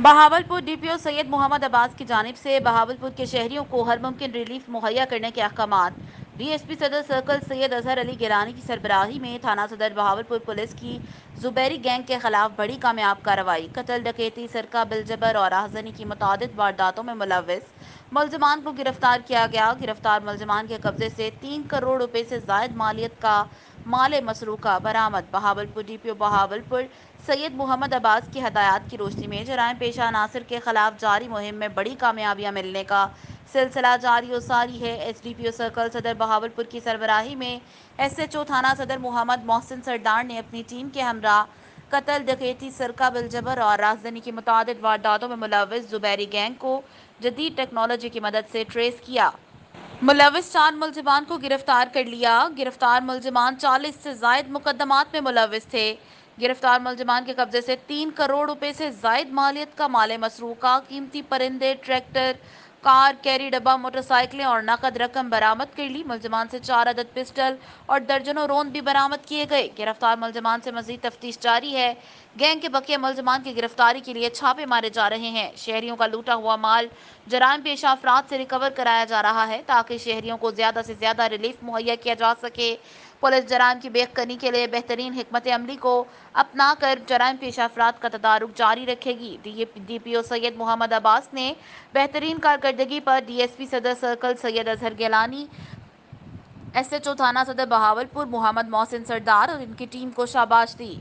Bahawalpur D P او سید محمد عباس کی جانب سے بہاولپور کے شہریوں کو ہر ممکن ریلیف مہیا کرنے کے احکامات۔ D S P Saddar circle Syed Azhar Ali Gilani کی سربراہی میں تھانہ صدر بہاولپور پولیس کی زبیری گینگ کے خلاف بڑی کامیاب کارروائی۔ قتل، ڈکیتی، سرقہ بالجبر اور راہزنی کی متعدد وارداتوں میں ملوث ملزمان کو گرفتار کیا گیا۔ گرفتار ملزمان کے قبضے سے 3 کروڑ روپے سے زائد مالیت کا مال مسروقہ برآمد۔ بہاولپور ڈی پی او بہاولپور سید محمد عباس کی ہدایات کی روشنی میں جرائم پیشہ عناصر کے خلاف جاری مہم میں بڑی کامیابیاں ملنے کا سلسلہ جاری و ساری ہے۔ ایس ڈی پی او سرکل صدر بہاولپور کی سربراہی میں ایس ایچ او تھانہ صدر محمد محسن سردار نے اپنی ٹیم کے ہمراہ قتل، ڈکیتی، سرقہ بالجبر اور راہزنی کی متعدد وارداتوں میں ملوث زبیری گینگ کو جدید ٹیکنالوجی کی مدد سے ٹریس کیا۔ ملوث 4 ملزمان کو گرفتار کر لیا۔ گرفتار ملزمان 40 سے زائد مقدمات میں ملوث تھے۔ گرفتار ملزمان کے قبضے سے 3 کروڑ روپے سے زائد مالیت کا مال مسروقہ، قیمتی پرندے، ٹریکٹر، کار، کیری ڈبہ، موٹر سائیکلیں اور نقد رقم برآمد کر لی۔ ملزمان سے 4 عدد پسٹل اور درجنوں روند بھی برآمد کیے گئے۔ گرفتار ملزمان سے مزید تفتیش جاری ہے۔ گینگ کے بقیہ ملزمان کی گرفتاری کے لیے چھاپے مارے جا رہے ہیں۔ شہریوں کا لوٹا ہوا مال جرائم پیشہ افراد سے ریکور کرایا جا رہا ہے تاکہ شہریوں کو زیادہ سے زیادہ ریلیف مہیا کیا جا سکے۔ پولیس جرائم کی بے کنی کے لیے بہترین حکمت عملی کو اپنا کر جرائم پیشہ افراد کا تدارک جاری رکھے گی۔ ڈی پی او سید محمد عباس نے بہترین کارکردگی پر D S P Saddar circle Syed Azhar Gilani, S H O تھانہ صدر بہاولپور محمد محسن سردار اور ان کی ٹیم کو شاباش دی۔